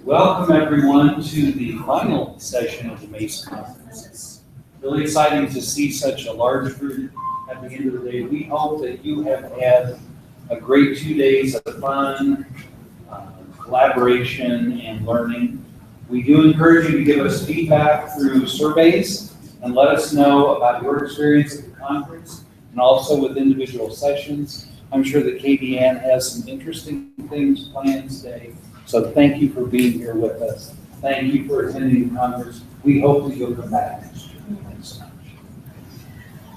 Welcome everyone to the final session of the MACE conference. It's really exciting to see such a large group at the end of the day. We hope that you have had a great 2 days of fun, collaboration, and learning. We do encourage you to give us feedback through surveys and let us know about your experience at the conference and also with individual sessions. I'm sure that Katie Ann has some interesting things planned today. So thank you for being here with us. Thank you for attending the conference. We hope that you'll come back next year. Thanks so much.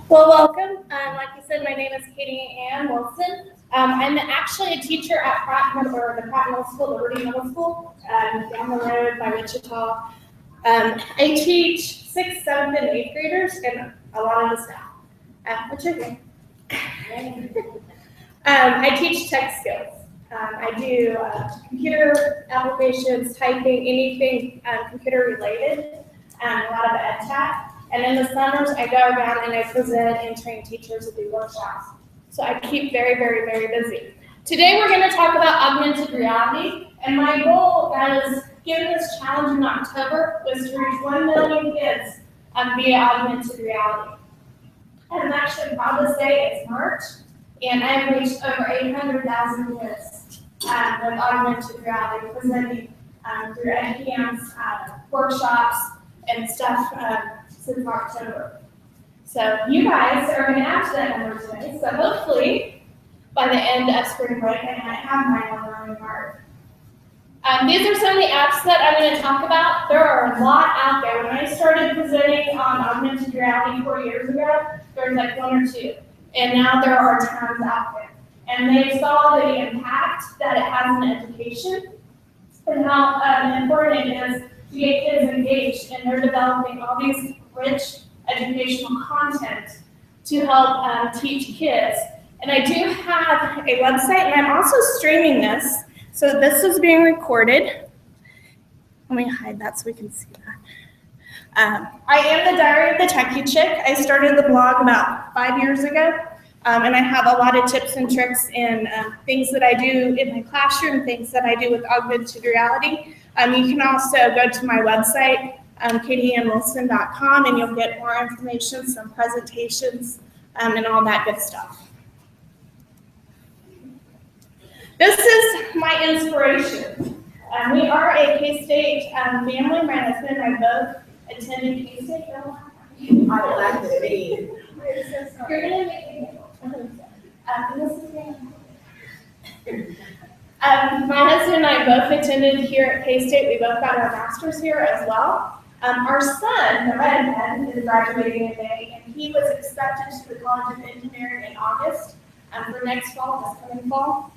Well, welcome. Like you said, my name is Katie Ann Wilson. I'm actually a teacher at Pratt Middle School, Liberty Middle School, down the road by Wichita. I teach 6th, 7th, and 8th graders and a lot of the staff. What's your name? I teach tech skills. I do computer applications, typing, anything computer related, a lot of ed tech. And in the summers, I go around and I present and train teachers and do workshops. So I keep very, very, very busy. Today we're going to talk about augmented reality. And my goal, as given this challenge in October, was to reach 1 million kids via augmented reality. And I'm actually proud to say it's March, and I've reached over 800,000 kids with augmented reality, presenting through EdCamps, workshops, and stuff since October. So you guys are going to add to that number today. So hopefully, by the end of spring break, I might have my online card. These are some of the apps that I'm going to talk about. There are a lot out there. When I started presenting on augmented reality 4 years ago, there was like 1 or 2. And now there are tons out there. And they saw the impact that it has in education and how important it is to get kids engaged. And they're developing all these rich educational content to help teach kids. And I do have a website, and I'm also streaming this. So this is being recorded. Let me hide that so we can see that. I am the Diary of the Techie Chick. I started the blog about 5 years ago, and I have a lot of tips and tricks and things that I do in my classroom, things that I do with augmented reality. You can also go to my website, katieannwilson.com, and you'll get more information, some presentations, and all that good stuff. This is my inspiration. We are a K-State family. My husband and I both attended K-State. I would like to be. You're going to make me my husband and I both attended here at K-State. We both got our master's here as well. Our son, the redhead, is graduating in May, and he was accepted to the College of Engineering in August for next fall, this coming fall.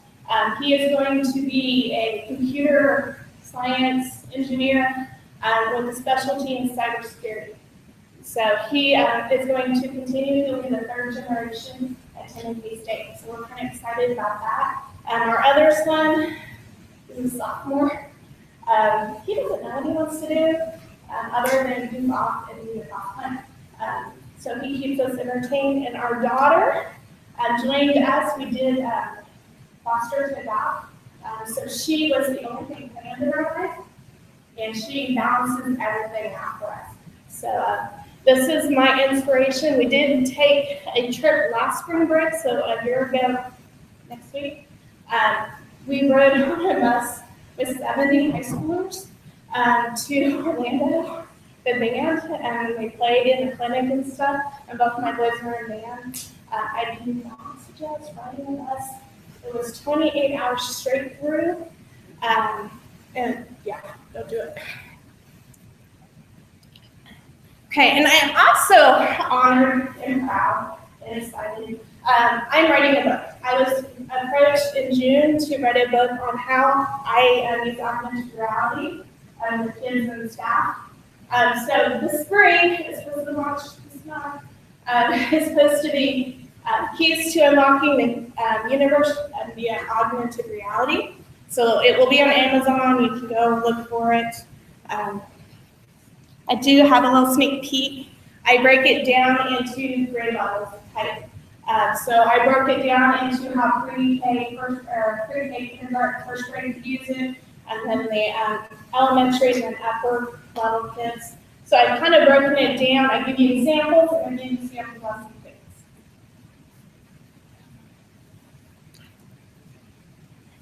He is going to be a computer science engineer with a specialty in cybersecurity. So he is going to continue to be the 3rd generation attending K-State. So we're kind of excited about that. Our other son is a sophomore. He doesn't know what he wants to do other than goof off and be a fun. So he keeps us entertained. And our daughter joined us. We did foster to adopt. So she was the only thing planned in our life, and she balances everything out for us. So this is my inspiration. We did take a trip last spring break, so a year ago next week. We rode on a bus with 70 high schoolers to Orlando, the band, and we played in the clinic and stuff, and both my boys were in band. I do not suggest riding a bus. It was 28 hours straight through. And yeah, they'll do it. Okay, and I am also honored and proud and excited. I'm writing a book. I was approached in June to write a book on how I use augmented reality with kids and staff. So this spring, it's supposed to launch this month, it's supposed to be keys to unlocking the universe via augmented reality. So it will be on Amazon. You can go look for it. I do have a little sneak peek. I break it down into grade levels type. So I broke it down into how pre-K, kindergarten, first grade could use it, and then the elementary and upper level kids. So I've kind of broken it down. I give you examples and then you sample lesson things.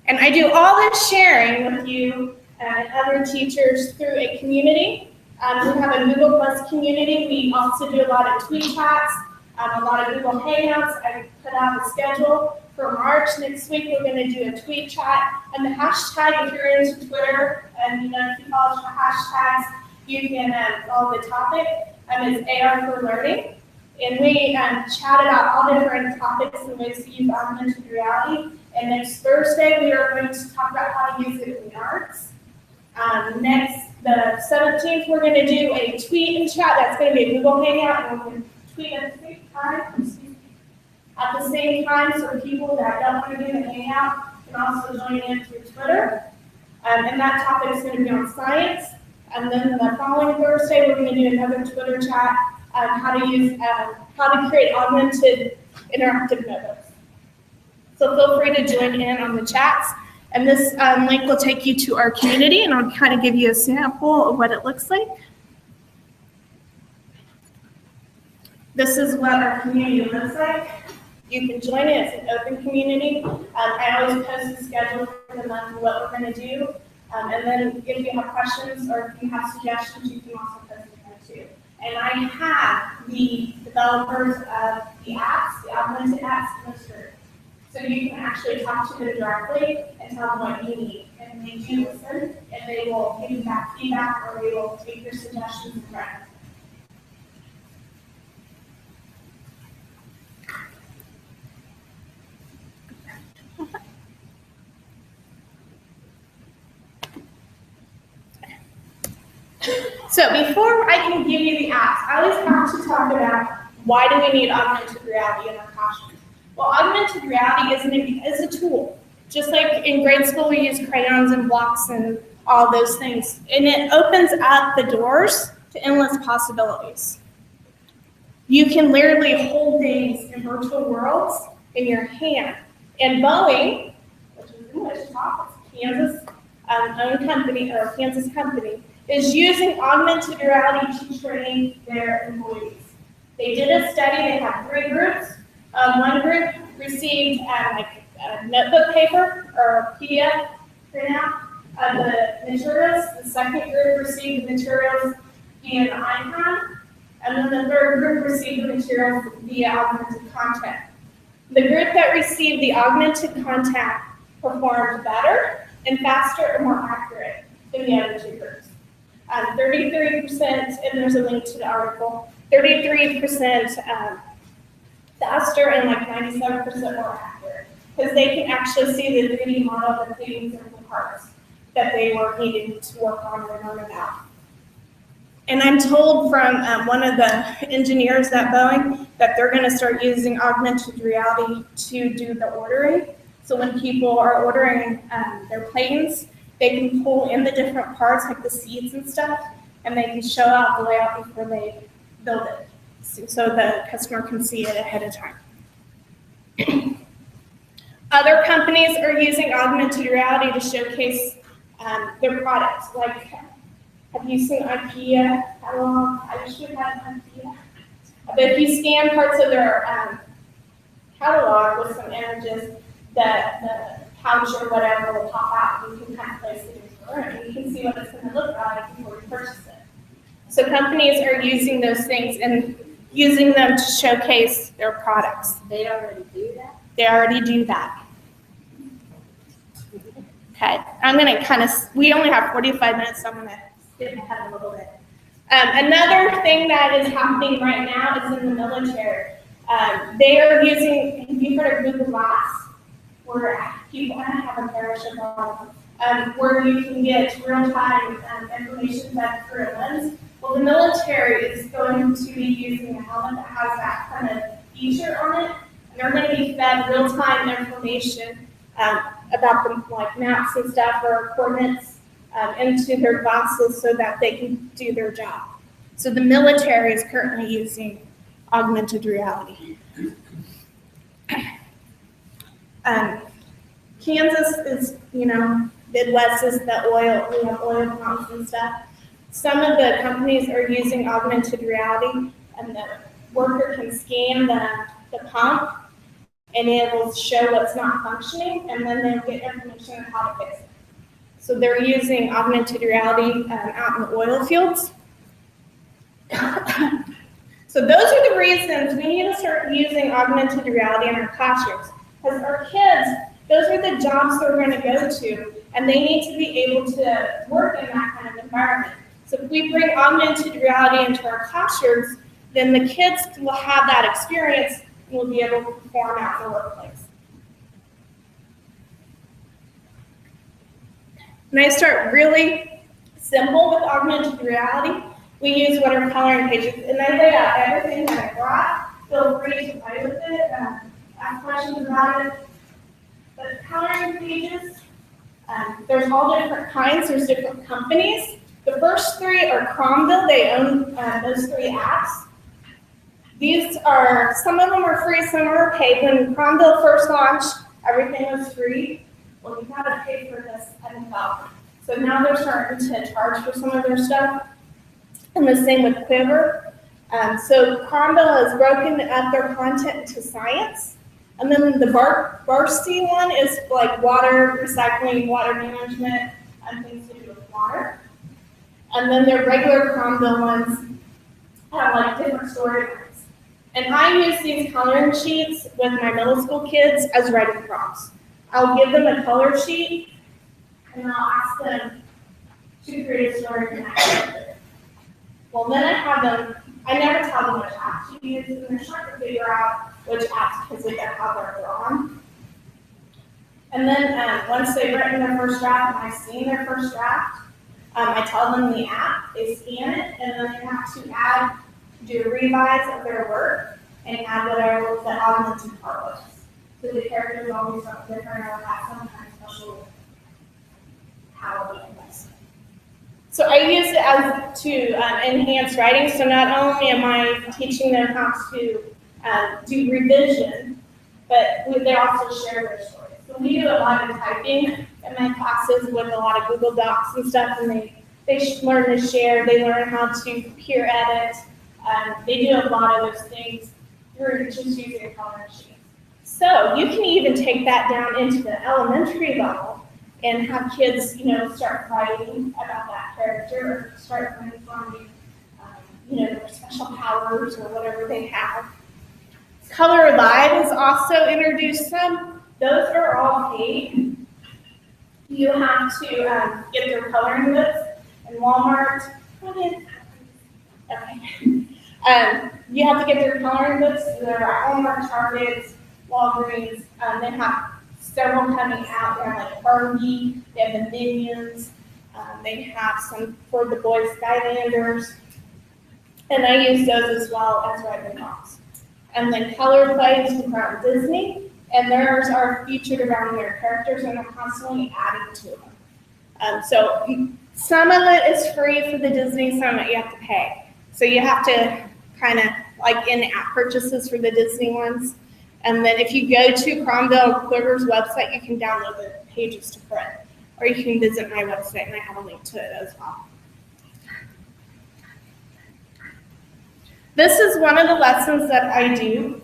And I do all this sharing with you and other teachers through a community. We have a Google Plus community. We also do a lot of tweet chats, a lot of Google Hangouts. I put out a schedule for March. Next week, we're going to do a tweet chat. And the hashtag, if you're into Twitter, and if you follow the hashtags, you can follow the topic. It's AR for Learning. And we chat about all different topics and ways to use augmented reality. And next Thursday, we are going to talk about how to use it in the arts. The 17th, we're going to do a tweet and chat. That's going to be a Google Hangout, and we're going to tweet at the same time. So people that don't want to do the Hangout can also join in through Twitter. And that topic is going to be on science. And then the following Thursday, we're going to do another Twitter chat on how to create augmented interactive notebooks. So feel free to join in on the chats. And this link will take you to our community, and I'll kind of give you a sample of what it looks like. This is what our community looks like. You can join it. It's an open community. I always post a schedule for the month of what we're going to do. And then if you have questions or if you have suggestions, you can also post it there too. And I have the developers of the apps, the augmented apps listed. So you can actually talk to them directly and tell them what you need. And they do listen, and they will give you back feedback, or they will take your suggestions and run. So before I can give you the apps, I always have to talk about why do we need augmented reality in our classroom. Well, augmented reality is a tool. Just like in grade school, we use crayons and blocks and all those things. And it opens up the doors to endless possibilities. You can literally hold things in virtual worlds in your hand. And Boeing, which is in Wichita, Kansas owned company, or Kansas company, is using augmented reality to train their employees. They did a study. They had 3 groups. One group received a notebook paper or PDF printout of the materials. The second group received the materials via an iPad. And then the third group received the materials via augmented content. The group that received the augmented content performed better and faster and more accurate than the other 2 groups. 33%, and there's a link to the article, 33% faster and like 97% more accurate, because they can actually see the 3D model of the things and the parts that they were needing to work on and learn about. And I'm told from one of the engineers at Boeing that they're going to start using augmented reality to do the ordering. So when people are ordering their planes, they can pull in the different parts, like the seats and stuff, and they can show out the layout before they build it, so the customer can see it ahead of time. Other companies are using augmented reality to showcase their products. Like, have you seen IKEA catalog? I wish we had IKEA. But if you scan parts of their catalog with some images, the pouch or whatever will pop out, and you can kind of place it in your room. You can see what it's going to look like before you purchase it. So companies are using those things and using them to showcase their products. They already do that? They already do that. Okay, I'm gonna we only have 45 minutes, so I'm gonna skip ahead a little bit. Another thing that is happening right now is in the military. They are using, have you heard of Google Glass? Where people, and I have a parachute on, where you can get real-time information fed through a lens. Well, the military is going to be using a helmet that has that kind of feature on it, and they're going to be fed real-time information about the like maps and stuff or coordinates into their glasses so that they can do their job. So the military is currently using augmented reality. Kansas is, Midwest is the oil, we have oil pumps and stuff. Some of the companies are using augmented reality, and the worker can scan the pump and it will show what's not functioning, and then they'll get information on how to fix it. So they're using augmented reality out in the oil fields. So those are the reasons we need to start using augmented reality in our classrooms. Because our kids, those are the jobs they're going to go to, and they need to be able to work in that kind of environment. So if we bring augmented reality into our classrooms, then the kids will have that experience and will be able to perform out in the workplace. And I start really simple with augmented reality. We use watercoloring pages, and I lay out everything that I brought. Feel free to play with it, ask questions about it. But coloring pages, there's all different kinds. There's different companies. The first three are Cromville. They own those three apps. These are, some of them are free, some are paid. When Cromville first launched, everything was free. Well, you gotta pay for this and stuff. So now they're starting to charge for some of their stuff. And the same with Quiver. So Cromville has broken up their content into science. And then the varsity one is like water recycling, water management, and things to do with water. And then their regular Cromville ones have like different storylines. And I use these coloring sheets with my middle school kids as writing prompts. I'll give them a color sheet, and I'll ask them to create a story from that character. Well, then I never tell them which apps to use, and they're trying to figure out which apps because they get how they're drawn. And then once they've written their first draft and I've seen their first draft, I tell them the app, they scan it, and then they have to do a revise of their work and add whatever the augmented part was. So the characters always something different or have some kind of special power behind this. So I use it as to enhance writing. So not only am I teaching them how to do revision, but they also share their stories. So we do a lot of typing in my classes with a lot of Google Docs and stuff, and they learn to share. They learn how to peer edit. They do a lot of those things through just using a coloring sheet. So you can even take that down into the elementary level and have kids, start writing about that character or start brainstorming, their special powers or whatever they have. Color Live has also introduced some. Those are all paid. You have to get their coloring books in Walmart. Okay. You have to get their coloring books. They're at Walmart, Target, Walgreens. They have several coming out. They're like Barbie. They have the Minions. They have some for the boys, Skylanders. And I use those as well as writing prompts. And then Color Play is from Disney. And theirs are featured around their characters, and they're constantly adding to them. So some of it is free for the Disney, some of it you have to pay. So you have to kind of like in-app purchases for the Disney ones. And then if you go to Cromville Quiver's website, you can download the pages to print. Or you can visit my website, and I have a link to it as well. This is one of the lessons that I do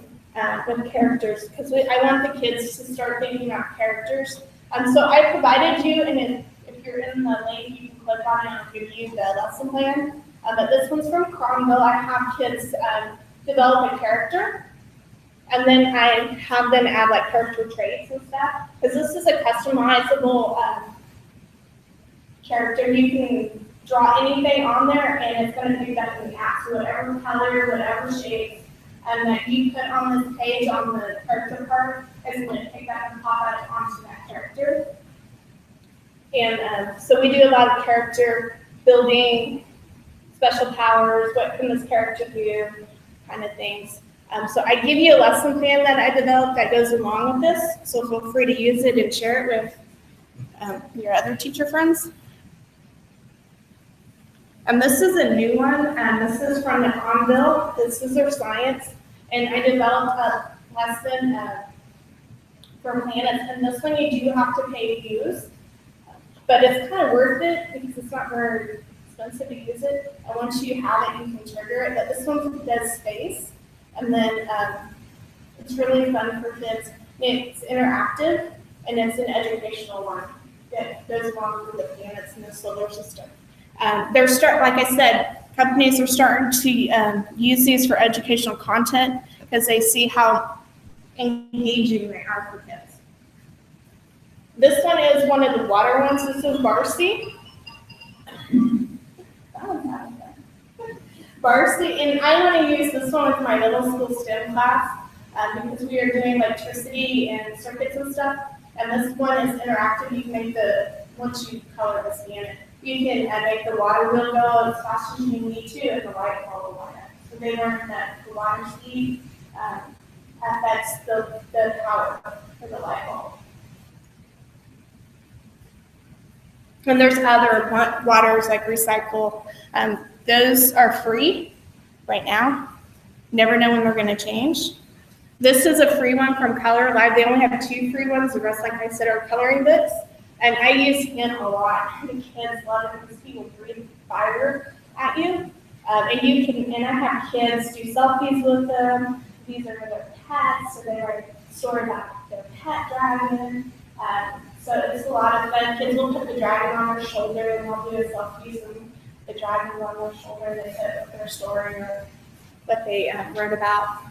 with characters, because I want the kids to start thinking about characters. So I provided you, and if you're in the link, you can click on it and give you the lesson plan. But this one's from Cromville. I have kids develop a character, and then I have them add like character traits and stuff, because this is a customizable character. You can draw anything on there and it's going to pick up in the app. So whatever color, whatever shape that you put on this page on the character part is going to pick up and pop out onto that character. And so we do a lot of character building, special powers, what can this character do, kind of things. So I give you a lesson plan that I developed that goes along with this, so feel free to use it and share it with your other teacher friends. And this is a new one, and this is from the Onville. This is their science, and I developed a lesson for planets, and this one you do have to pay to use, but it's kind of worth it because it's not very expensive to use it. And once you have it, you can trigger it. But this one does space, and then it's really fun for kids. It's interactive, and it's an educational one that goes along with the planets in the solar system. Like I said, companies are starting to use these for educational content because they see how engaging they are for kids. This one is one of the water ones. This is Varsity. Varsity, and I want to use this one with my middle school STEM class because we are doing electricity and circuits and stuff. And this one is interactive. You can make once you color the scan, you can make the water wheel go as fast as you need to, and the light bulb will light up. So they learned that the water speed affects the power for the light bulb. And there's other waters like recycle. Those are free right now. Never know when they're going to change. This is a free one from Color Live. They only have 2 free ones. The rest, like I said, are coloring books. And I use him a lot. The kids love it because he will breathe fire at you. And I have kids do selfies with them. These are their pets, so they're story about their pet dragon. So it's a lot of fun. Kids will put the dragon on their shoulder and they'll do a selfie using the dragon on their shoulder. They put their story or what they wrote about.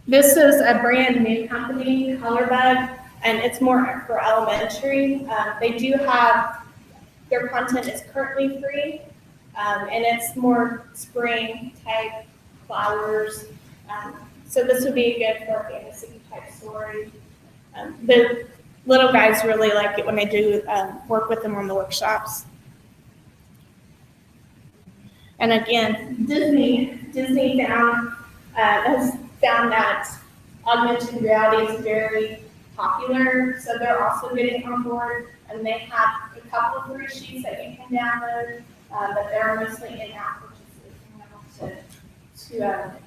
This is a brand new company, Colorbug, and it's more for elementary. They do have, their content is currently free, and it's more spring type flowers. So this would be good for a fantasy type story. The little guys really like it when they do work with them on the workshops. And again, Disney has found that augmented reality is very popular, so they're also getting on board, and they have a couple of free sheets that you can download, but they're mostly in-app purchases.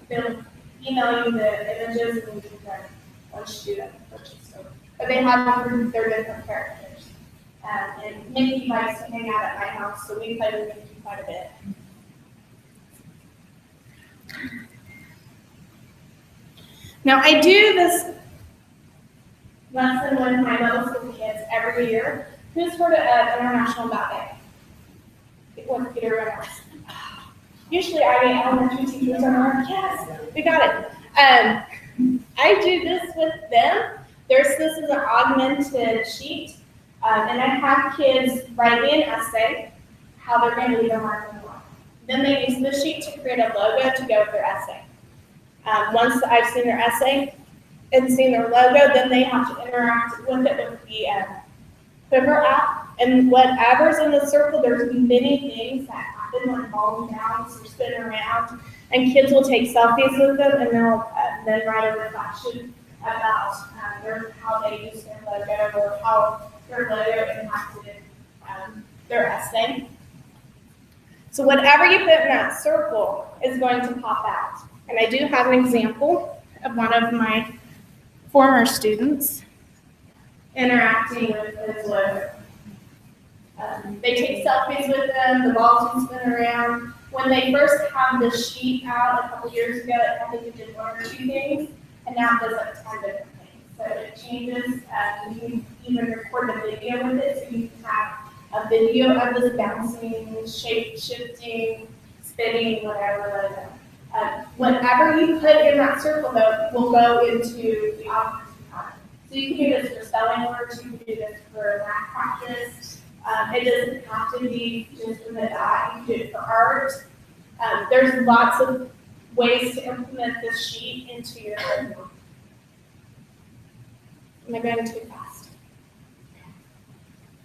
They'll email you the images and you can once you do that purchase. So, but they have their different characters. And Mickey likes to hang out at my house, so we play with Mickey quite a bit. Now, I do this lesson with my middle school kids every year. Who's heard of International Ballet? With Peter Reynolds. Usually I get elementary teachers and I'm like, yes, we got it. I do this with them. This is an augmented sheet, and I have kids write me an essay, how they're going to leave their mark on the wall. Then they use this sheet to create a logo to go with their essay. Once I've seen their essay and seen their logo, then they have to interact with it with the Quiver app. And whatever's in the circle, there's many things that happen like falling down or spinning around. And kids will take selfies with them and they'll then write a reflection about how they use their logo or how their logo impacted their essay. So whatever you put in that circle is going to pop out. And I do have an example of one of my former students interacting with his logo. They take selfies with them, the balls can spin around. When they first had this sheet out a couple years ago, I think it did 1 or 2 things, and now it does like 10 different things. So it changes, you can even record a video with it, so you can have a video of this bouncing, shape shifting, spinning, whatever. Whatever you put in that circle, though, will go into the augmented content. So you can do this for spelling words, you can do this for math practice. It doesn't have to be just for the dot, you can do it for art. There's lots of ways to implement this sheet into your curriculum. Am I going too fast?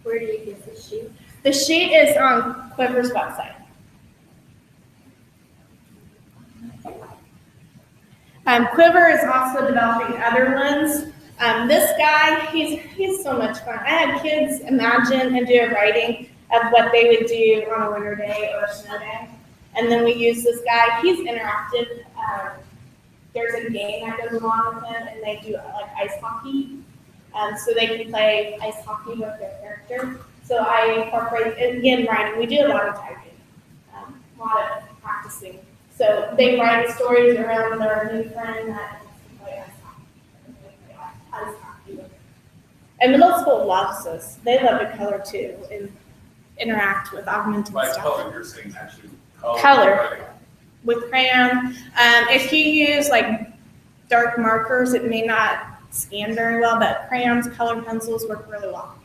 Where do you get the sheet? The sheet is on Quiver's website. Quiver is also developing other ones. This guy, he's so much fun. I had kids imagine and do a writing of what they would do on a winter day or a snow day. And then we use this guy. He's interactive. There's a game that goes along with him, and they do like ice hockey. So they can play ice hockey with their character. So I incorporate, again, writing. We do a lot of typing, a lot of practicing. So they write stories around their new friend that can play ice hockey. And middle school loves this. They love to color too and interact with augmented By stuff. color, you're saying actually Color. With crayon. If you use like dark markers, it may not scan very well, but crayons, colored pencils work really well.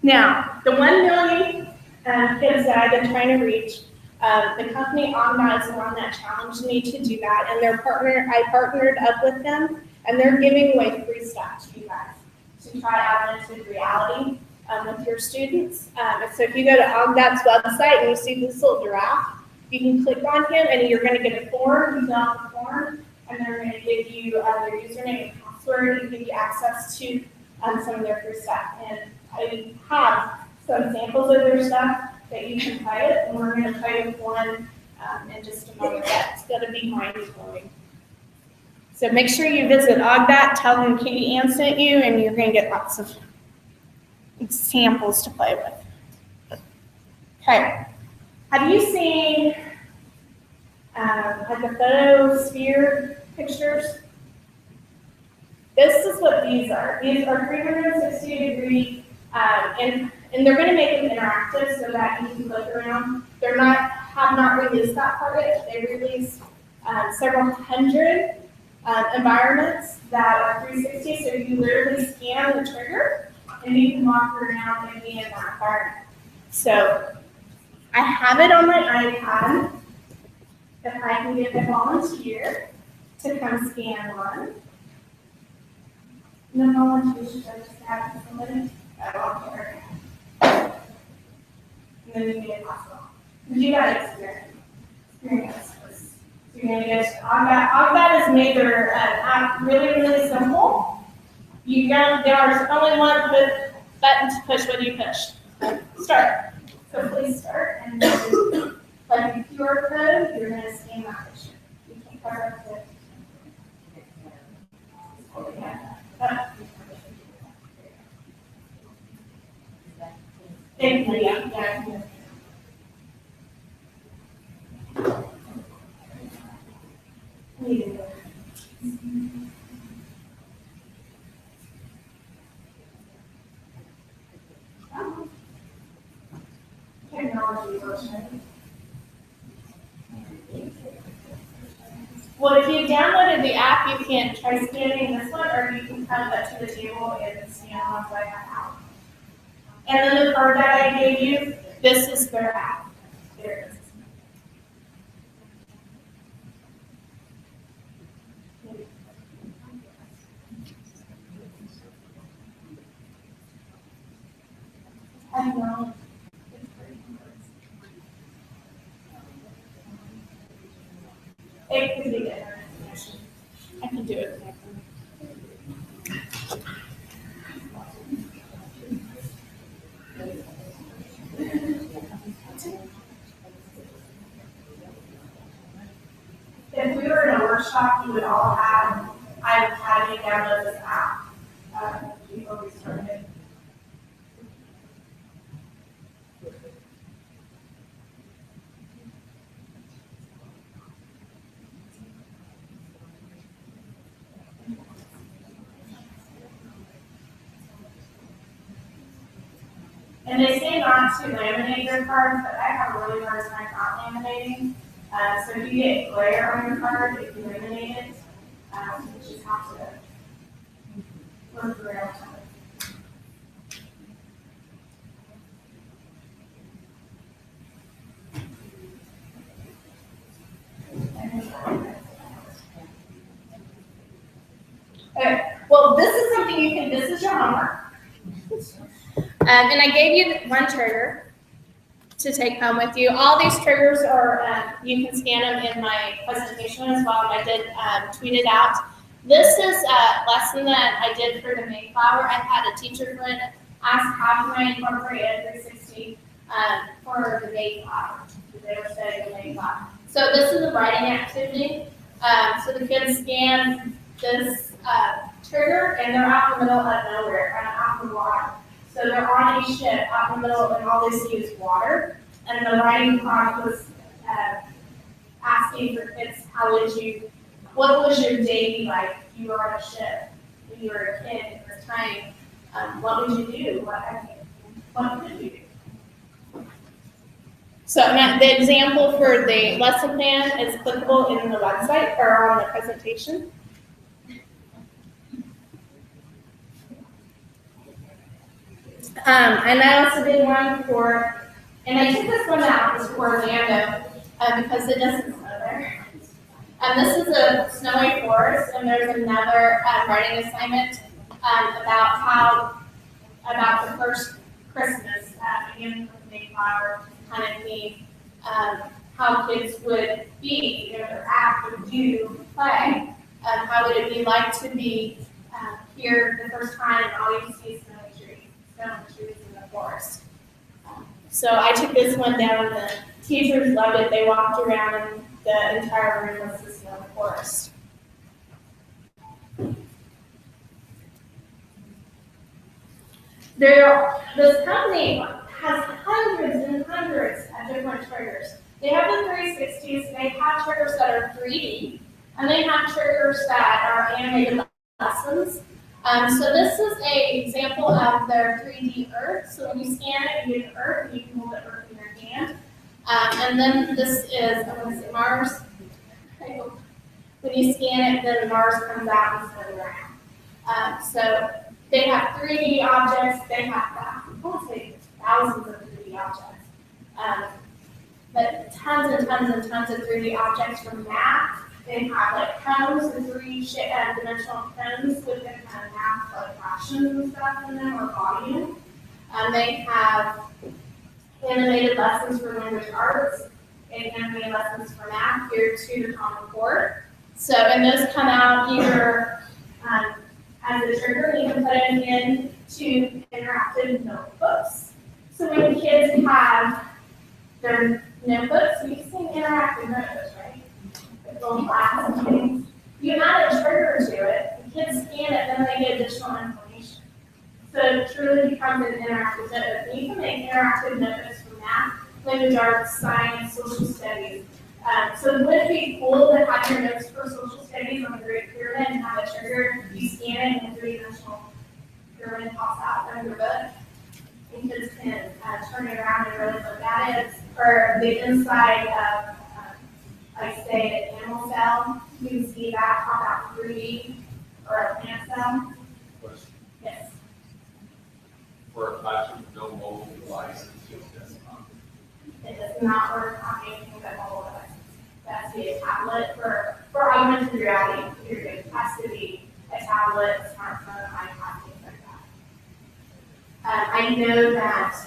Now, the 1 million kids that I've been trying to reach, the company Augmented is the one that challenged me to do that, and I partnered up with them, and they're giving away free stuff to you guys to try augmented reality with your students. So if you go to Augmented's website and you see this little giraffe, you can click on him and you're going to get a form, you fill out the form, and they're going to give you their username and password and give you access to some of their free stuff. And I have some samples of their stuff that you can try it, and we're going to play with one in just a moment. That's going to be mind-blowing. So make sure you visit Augmented, tell them Katie Ann sent you, and you're going to get lots of samples to play with. Okay. Have you seen like the photosphere pictures? This is what these are. These are 360-degree, and they're going to make them interactive so that you can look around. Have not released that part yet. They released several hundred environments that are 360. So you literally scan the trigger, and you can walk around and be in that environment. So I have it on my iPad. If I can get a volunteer to come scan one. No volunteers, should I just have somebody? I don't care. And then you get possible. Because you got experience. So you're going to get Augmented is made their app really, really simple. There's only one button to push when you push. Start. So please start, and then like a QR code, you're going to scan that picture. You can cover it. Thank you. Yeah. Technology version. Well, if you downloaded the app, you can try scanning this one, or you can come up to the table and scan once I have out. And then the card that I gave you, this is their app. There it is. I know. It could be good. I can do it. If we were in a workshop, you would all have, I would have you download this app before we started. And they say not to laminate your cards, but I have a really hard time not laminating. So if you get glare on your card, if you laminate it, work real time. Okay, well, this is something this is your homework. And I gave you one trigger to take home with you. All these triggers are, you can scan them in my presentation as well. I did tweet it out. This is a lesson that I did for the Mayflower. I had a teacher friend ask how can I incorporate a 360 for the Mayflower. They were studying the Mayflower. So this is a writing activity. So the kids scan this trigger and they're out in the middle of nowhere, out in the water. So they're on a ship out in the middle and all they see is water. And the writing prompt was asking for kids, what was your day like if you were on a ship, when you were a kid, you were tiny, what would you do? What could you do? So now the example for the lesson plan is clickable in the website or on the presentation. And I also did one and I took this one out for Orlando because it doesn't snow there. And this is a snowy forest, and there's another writing assignment about the first Christmas, again with the Mayflower kind of theme, how kids would be, interact, would do, play, how would it be like to be here the first time and all you see is snowy trees in the forest. So I took this one down, and the teachers loved it. They walked around, and the entire room was the snowy forest. This company has hundreds and hundreds of different triggers. They have the 360s, they have triggers that are 3D, and they have triggers that are animated lessons. So this is an example of their 3D Earth. So when you scan it, you get Earth, and you can hold the Earth in your hand. And then this is, I want to say Mars. When you scan it, then Mars comes out and spins around. So they have 3D objects. They have, I want to say thousands of 3D objects. But tons and tons and tons of 3D objects from math. They have like cones and three-dimensional cones with different kind of math, like fractions and stuff in them, or volume. They have animated lessons for language arts and animated lessons for math geared to the Common Core. So, and those come out either as a trigger, you can put it into interactive notebooks. So when kids have their notebooks, you can see interactive notebooks, right? Little class and things. You add a trigger to it, the kids scan it, then they get additional information. So it truly becomes an interactive notebook. And you can make interactive notebooks for math, language arts, science, social studies. So would it be cool to have your notes for social studies on the Great Pyramid and have a trigger, you scan it and a three-dimensional pyramid pops out of your book? And kids can turn it around and really look at it. Or the inside of like say an animal cell, you can see that pop out 3D, or a plant cell. Question. Yes. For a classroom, no mobile device, it's just desktop. It does not work on anything but mobile devices. That's a tablet for augmented reality. It has to be a tablet, smartphone, iPad, things like that. I know that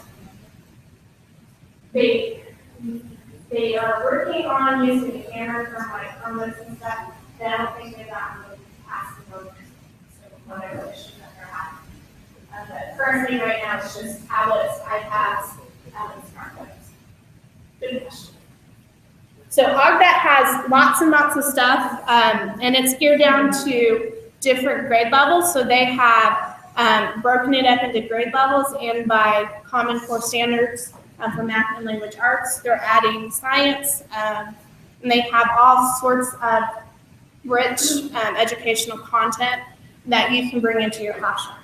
they are working on using the camera for like Chromebooks and stuff. But I don't think they've gotten past the moment. So whatever issue that they're having. But currently, right now, it's just tablets, iPads, and smartphones. Good question. So Augmented has lots and lots of stuff, and it's geared down to different grade levels. So they have broken it up into grade levels and by Common Core standards for math and language arts. They're adding science, and they have all sorts of rich educational content that you can bring into your classroom.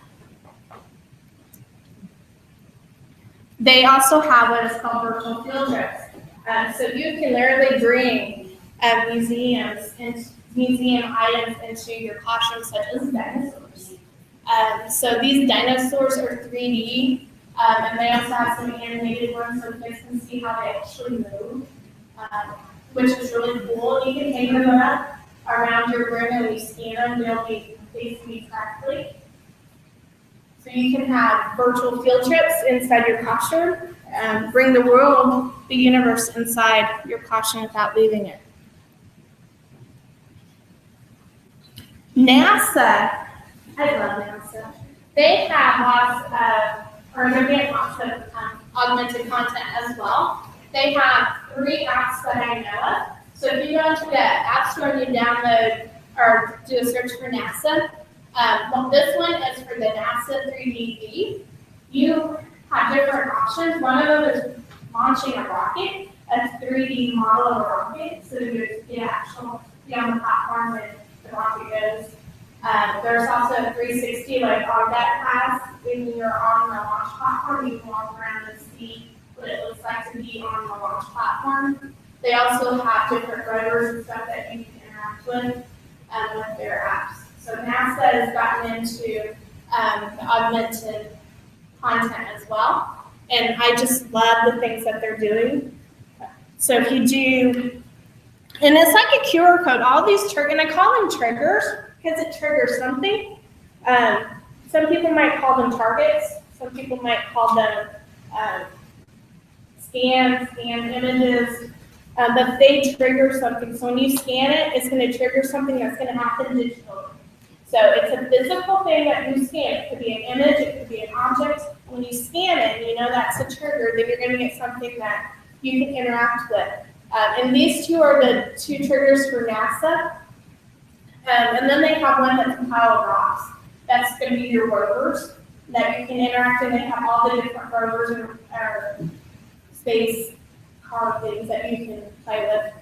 They also have what is called virtual field trips. So you can literally bring museum items into your classroom, such as dinosaurs. So these dinosaurs are 3D, and they also have some animated ones so kids can see how they actually move, which is really cool. You can hang them up around your room, and when you scan them, they'll be facing you correctly. So you can have virtual field trips inside your classroom, bring the world, the universe inside your classroom without leaving it. NASA, I love NASA. They have lots of, or they're getting lots of augmented content as well. They have 3 apps that I know of. So if you go into the App Store and you download or do a search for NASA, this one is for the NASA 3D. You have different options. One of them is launching a rocket, a 3D model of a rocket. So you get actual be on the platform when the rocket goes. There's also a 360 like Augmented has. When you're on the launch platform, you can walk around and see what it looks like to be on the launch platform. They also have different rotors and stuff that you can interact with their apps. So NASA has gotten into the augmented content as well. And I just love the things that they're doing. So if you do, and it's like a QR code, all these triggers, and I call them triggers because it triggers something. Some people might call them targets. Some people might call them scan images. But they trigger something. So when you scan it, it's going to trigger something that's going to happen digitally. So it's a physical thing that you scan. It could be an image, it could be an object. When you scan it and you know that's a trigger, then you're going to get something that you can interact with. And these 2 are the 2 triggers for NASA. And then they have one that's a pile of rocks. That's going to be your rovers that you can interact with. They have all the different rovers or space things that you can play with.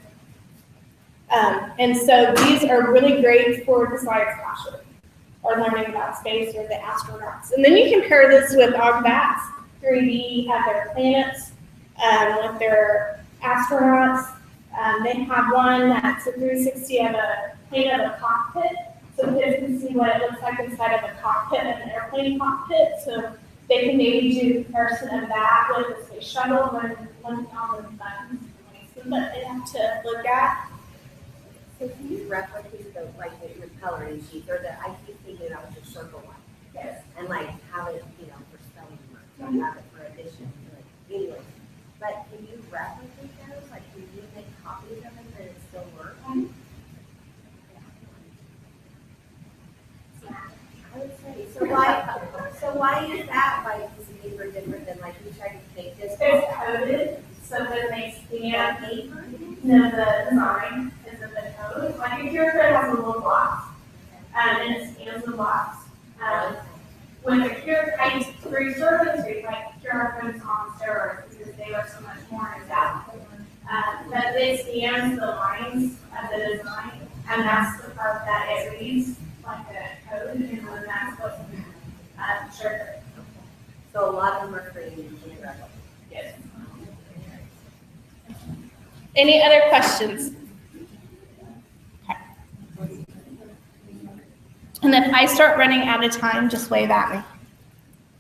And so these are really great for the science classroom or learning about space or the astronauts. And then you can pair this with Augmented 3D at their planets with their astronauts. They have one that's a 360 of a plane of a cockpit. So kids can see what it looks like inside of a cockpit of an airplane cockpit. So they can maybe do a comparison of that with the space shuttle when looking on the buttons that they have to look at. So can you replicate the like the coloring sheet or the I keep thinking that was the circle one? Yes. And like have it, for spelling work, or have it for addition, anyways. But can you replicate those? Like can you make copies of it and it still work? I would say so why is that like piece of paper different than like you tried to make this? It's coded so that they scan paper. No, the design is in the code. Like a QR code has a little box, and it scans the box. With a QR code, for your services, like QR codes on steroids because they are so much more in depth. But it scans the lines of the design, and that's the part that it reads like a code, and then that's what's triggered. So a lot of them are free and you can replicate. Yes. Any other questions? Okay. And if I start running out of time, just wave at me.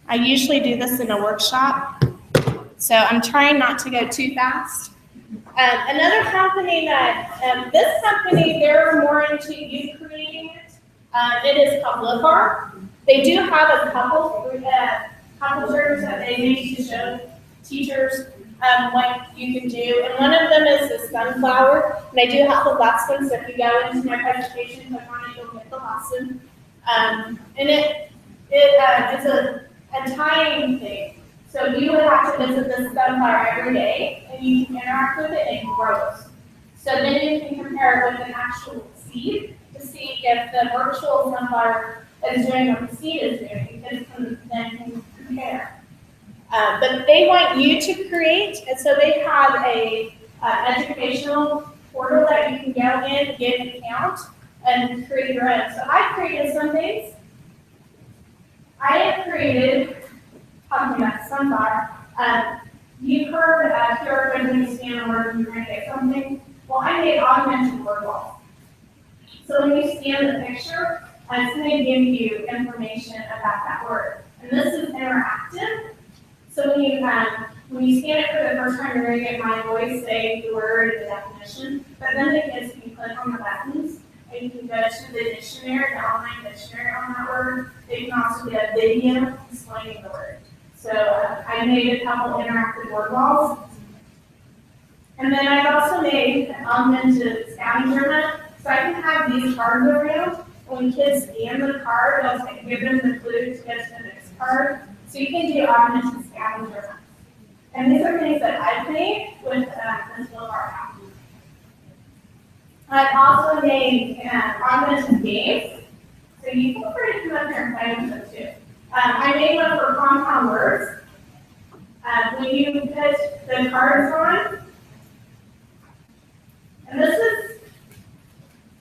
I usually do this in a workshop, so I'm trying not to go too fast. Another company that, this company, they're more into you creating it. It is called Lipar. They do have a couple triggers that they make to show teachers what you can do. And one of them is the sunflower. And I do have the last one, so if you go into my presentation, click on it, you'll get the lesson. And it's a time thing. So you would have to visit this sunflower every day, and you can interact with it, and it grows. So then you can compare it with an actual seed to see if the virtual sunflower is doing what the seed is doing. This can then compare. But they want you to create, and so they have a educational portal that you can go in, get an account, and create your own. So I created some things. I have created, talking about sunflower, you've heard QR code when you scan a word and you're going to get something. Well, I made augmented word walls. So when you scan the picture, It's going to give you information about that word. And this is interactive. So when you scan it for the first time, you're going to get my voice say the word and the definition. But then the kids can click on the buttons, and you can go to the dictionary, the online dictionary on that word. They can also get a video explaining the word. So I made a couple interactive word walls. And then I've also made an augmented scavenger hunt. So I can have these cards around. When kids scan the card, it'll give them the clue to get to the next card. So you can do augmented scavenger hunts. And these are things that I've made with this little art app. I've also made augmented games. So you feel free to come up here and play with them too. I made one for compound words. When you put the cards on, and this is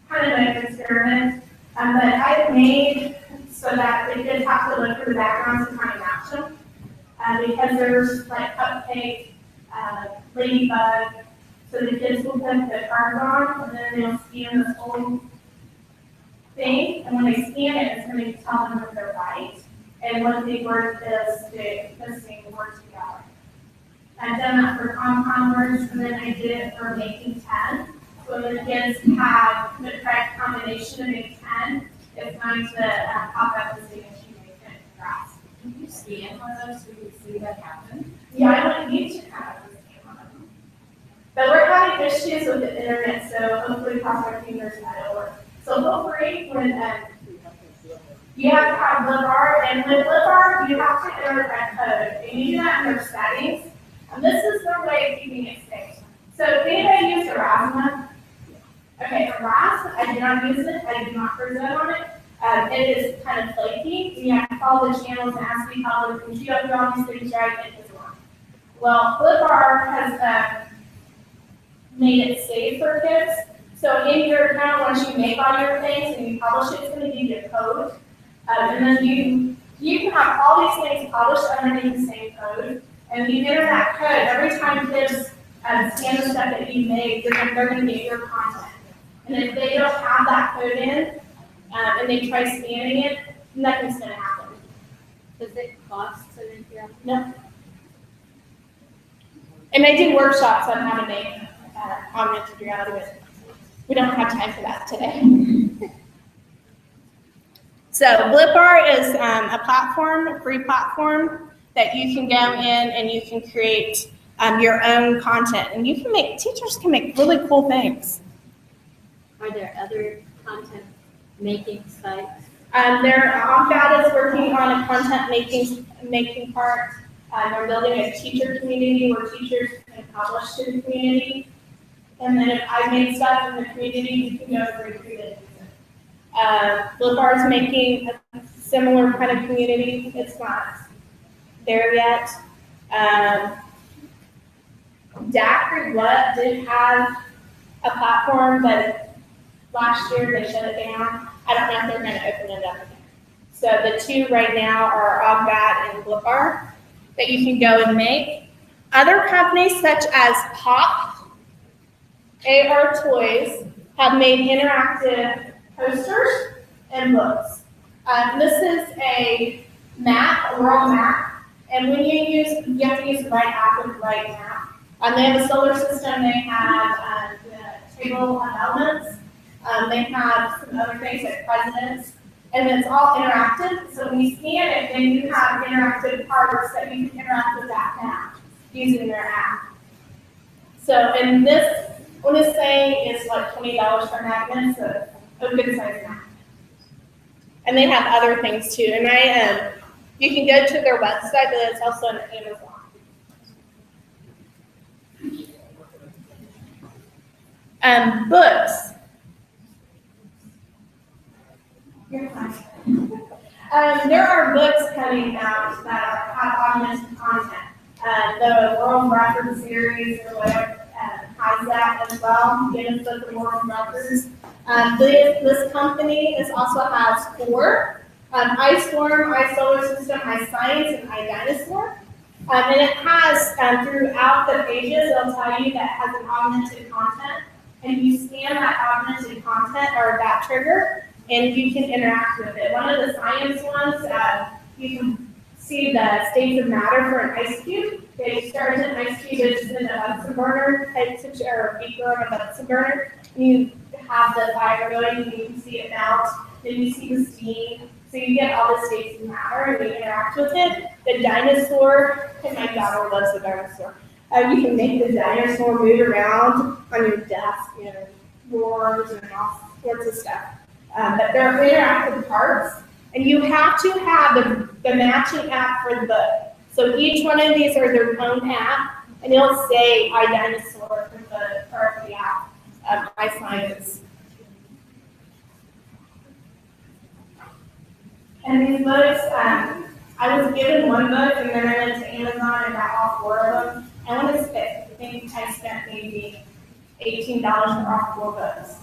kind of an experiment, but I've made so that the kids have to look through the backgrounds and kind of match them. Because there's like cupcake, ladybug, so the kids will put the cards on and then they'll scan this whole thing. And when they scan it, it's going to tell them if they're right and what the word is the same word together. I've done that for compound words, and then I did it for making 10. So when the kids have the correct combination to make 10, it's going to pop up as soon as you make 10 graphs. Can you scan one of those so you can see that happen? Yeah, I want you to have this game on them. But we're having issues with the internet, so hopefully cross our fingers that it'll work. So feel free when you have to have LibR, and with LibR, you have to enter a code. And you do that under settings. And this is their way of keeping it safe. So if anybody used Erasmus, okay, Erasmus, I do not use it. I do not present on it. It is kind of flaky. You have to follow the channels and ask me how to compute up all these things right, it doesn't work. Well, LibR has made it safe for kids. So in your account, once you make all your things and you publish it, it's going to give you a code. And then you can have all these things published underneath the same code. And if you enter that code, every time kids scan the stuff that you made, they're going to get your content. And if they don't have that code in, and they try scanning it, nothing's going to happen. Does it cost to enter? No. And I did workshops on how to make augmented reality, but we don't have time for that today. So BlipR is a platform, a free platform that you can go in and you can create your own content. And you can teachers can make really cool things. Are there other content making sites? Augmented is working on a content making part. They're building a teacher community where teachers can publish to the community. And then if I made stuff in the community, you can go and recruit it. BlipR is making a similar kind of community. It's not there yet. DAC What did have a platform, but last year they shut it down. I don't know if they're going to open it up again. So the two right now are Augmented and BlipR that you can go and make. Other companies such as Pop, AR Toys, have made interactive posters and books. This is a map, a world map, and when you have to use the right app with the right map. They have a solar system, they have the table of elements, they have some other things like presidents, and it's all interactive. So when you scan it, then you have interactive parts that you can interact with that map using their app. So, and this, what it's saying is like $20 per magnet, so a good size map. And they have other things too. And you can go to their website, but it's also on Amazon. Books. You're fine. There are books coming out that have augmented content. The World Record Series or whatever has that as well. Guinness Book of World Records. This company also has 4. iStorm, iSolar System, iScience, and iDinosaur. And it has, throughout the pages, it'll tell you that it has an augmented content. And you scan that augmented content or that trigger, and you can interact with it. One of the science ones, you can see the states of matter for an ice cube. They start in an ice cube, it's in a Bunsen burner type situation, or a beaker on a Bunsen burner. You have the fire going, and you can see it melt, then you see the steam. So you get all the states of matter and you interact with it. The dinosaur, and my daughter loves the dinosaur. You can make the dinosaur move around on your desk, drawers and all sorts of stuff. But they're interactive parts, and you have to have the matching app for the book. So each one of these are their own app, and it'll say iDinosaur for the part of the app, iScience. And these books, I was given one book, and then I went to Amazon and got all 4 of them. I think I spent maybe $18 for all 4 books.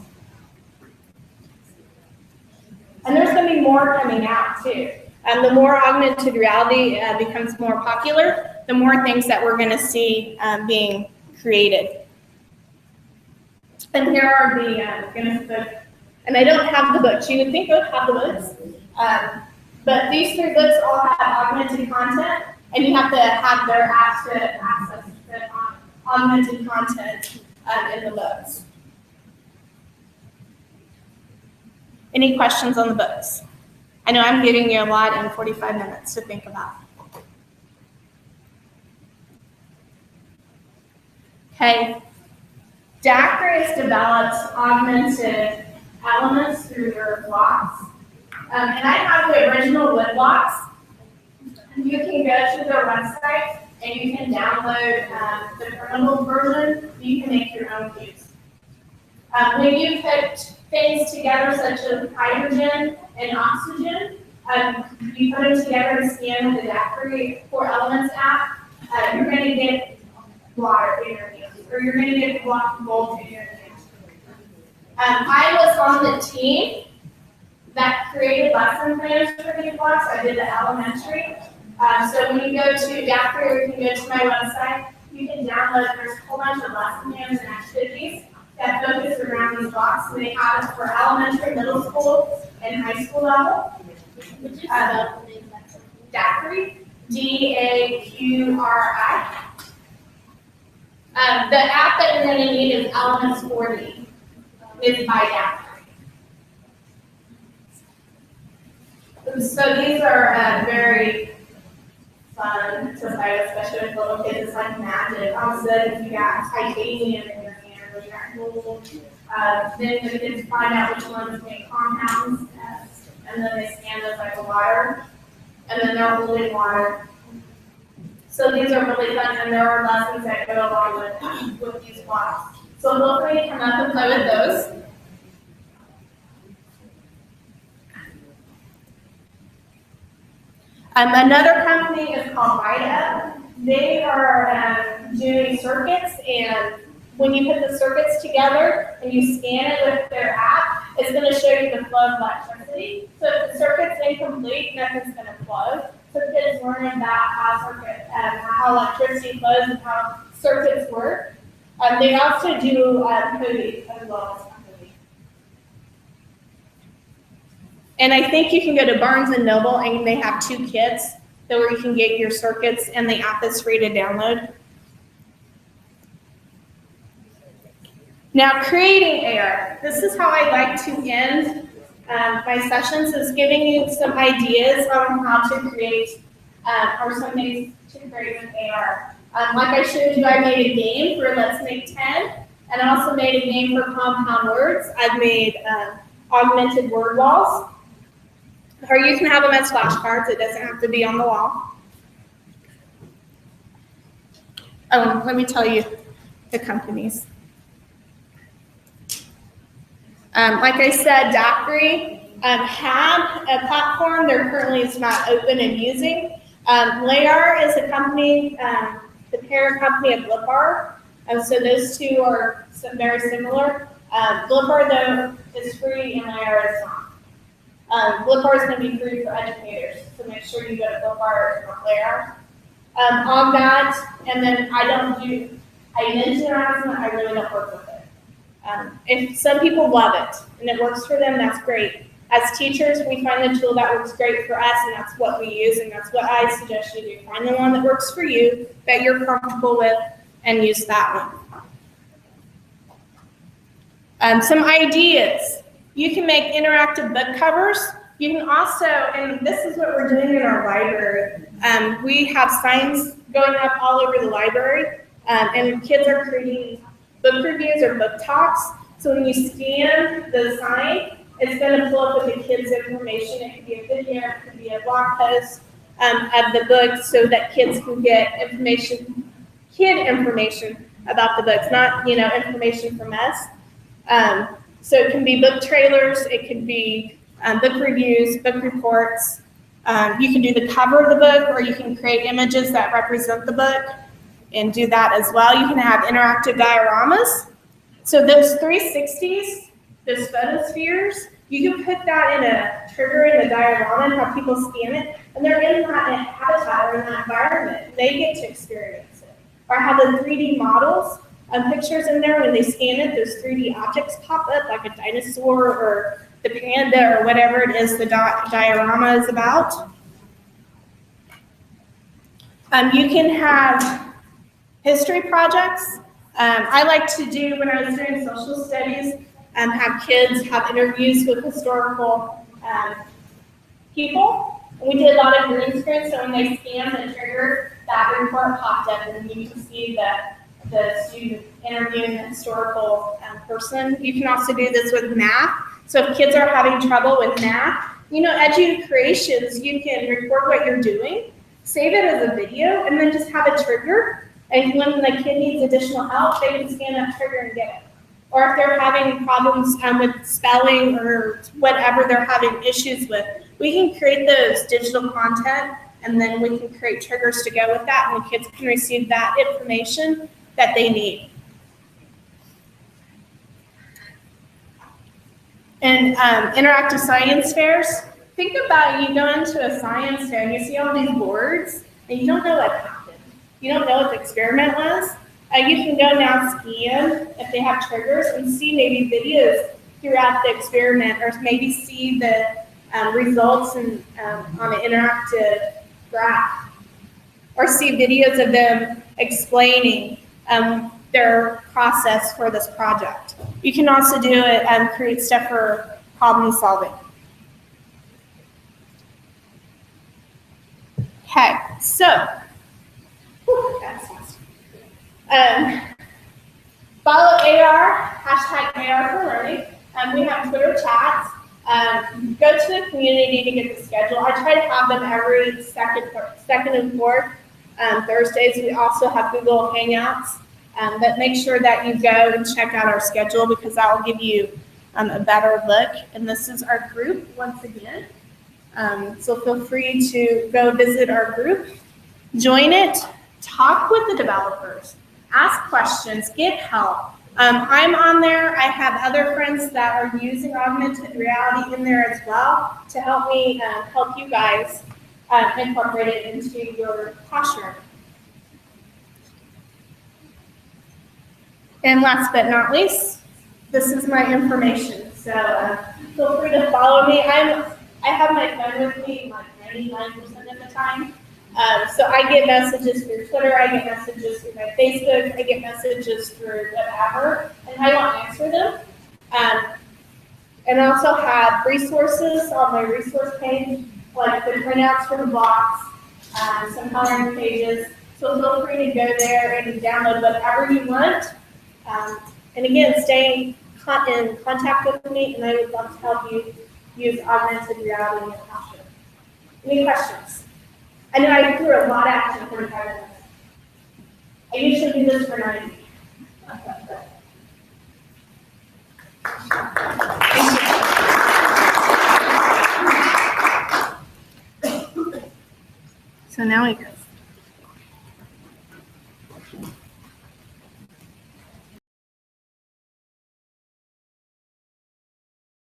And there's going to be more coming out too. The more augmented reality becomes more popular, the more things that we're going to see being created. And here are the Guinness Book. And I don't have the books. You would think I would have the books. But these 3 books all have augmented content, and you have to have their apps to access the augmented content in the books. Any questions on the books? I know I'm giving you a lot in 45 minutes to think about. Okay. Dacre has developed augmented elements through their blocks. And I have the original wood blocks. You can go to their website and you can download the printable version. You can make your own cubes. When you put things together such as hydrogen and oxygen, you put them together and scan with the Dacre 4 Elements app, you're going to get water in your hands, or you're going to get block mold in your hands. I was on the team that created lesson plans for these blocks. I did the elementary. So when you go to Dacre, you can go to my website. You can download, there's a whole bunch of lesson plans and activities that focus around these blocks. And they have it for elementary, middle school, and high school level. Dacre, D-A-Q-R-I. The app that you're going to need is Elements 4D. It's by Dacre. So these are very fun to play with, especially with little kids. It's like magic. All of a sudden, you got titanium in your hand, or you got gold. Then the kids find out which ones make compounds, and then they scan those like water, and then they're holding water. So these are really fun, and there are lessons that go along with these blocks. So hopefully, come up and play with those. Another company is called Up. They are doing circuits, and when you put the circuits together and you scan it with their app, it's going to show you the flow of electricity. So if the circuit's incomplete, nothing's going to flow. So kids learn about how electricity flows and how circuits work. They also do coding as well as coding. And I think you can go to Barnes & Noble and they have 2 kits where you can get your circuits, and the app is free to download. Now, creating AR. This is how I like to end my sessions, is giving you some ideas on how to create or some things to create with AR. Like I showed you, I made a game for Let's Make 10, and I also made a game for Compound Words. I've made augmented word walls. Or you can have them as flashcards. It doesn't have to be on the wall. Oh, let me tell you the companies. Like I said, Dacre had a platform. There currently is not open and using. Layar is a company, the parent company of Blipar. So those 2 are very similar. Blipar, though, is free and Layar is not. Blipar is going to be free for educators, so make sure you go to Blipar or Layar. On that, and then I mentioned Erasmus, I really don't work with it. If some people love it and it works for them, that's great. As teachers, we find the tool that works great for us, and that's what we use, and that's what I suggest you do. Find the one that works for you, that you're comfortable with, and use that one. Some ideas. You can make interactive book covers. You can also, and this is what we're doing in our library, we have signs going up all over the library, and kids are creating book reviews or book talks. So when you scan the sign, it's going to pull up with the kids' information. It could be a video, it could be a blog post of the book, so that kids can get information, kid information about the books, not information from us. So it can be book trailers, it could be book reviews, book reports. You can do the cover of the book, or you can create images that represent the book and do that as well. You can have interactive dioramas. So those 360s, those photospheres, you can put that in a trigger in the diorama and have people scan it, and they're in that habitat or in that environment. They get to experience it. Or have the 3D models, pictures in there. When they scan it, those 3D objects pop up, like a dinosaur or the panda or whatever it is the diorama is about. You can have history projects. I like to do, when I was doing social studies, have kids have interviews with historical people. And we did a lot of green screen, so when they scanned the trigger, that report popped up, and you can see the student interviewing the historical person. You can also do this with math. So if kids are having trouble with math, Edu Creations, you can record what you're doing, save it as a video, and then just have a trigger. And when the kid needs additional help, they can scan that trigger and get it. Or if they're having problems with spelling or whatever they're having issues with, we can create those digital content, and then we can create triggers to go with that, and the kids can receive that information that they need. And interactive science fairs. Think about, you go into a science fair and you see all these boards and you don't know what happened. You don't know what the experiment was. You can go now scan if they have triggers and see maybe videos throughout the experiment, or maybe see the results on an interactive graph, or see videos of them explaining their process for this project. You can also do it and create stuff for problem solving. Okay, so that's fast. Follow AR, hashtag AR for learning. We have Twitter chats. Go to the community to get the schedule. I try to have them every second and fourth Thursdays. We also have Google Hangouts. But make sure that you go and check out our schedule, because that will give you a better look. And this is our group once again. So feel free to go visit our group, join it, talk with the developers, ask questions, get help. I'm on there. I have other friends that are using augmented reality in there as well to help me help you guys incorporate it into your classroom. And last but not least, this is my information. So feel free to follow me. I have my phone with me like 99% of the time. So I get messages through Twitter, I get messages through my Facebook, I get messages through whatever, and I won't answer them. And I also have resources on my resource page, like the printouts for the blocks, some coloring pages. So feel free to go there and download whatever you want. And again, stay in contact with me, and I would love to help you use augmented reality in your classroom. Any questions? I know I threw a lot at you in 45 minutes. I usually do this for 90. So now we go.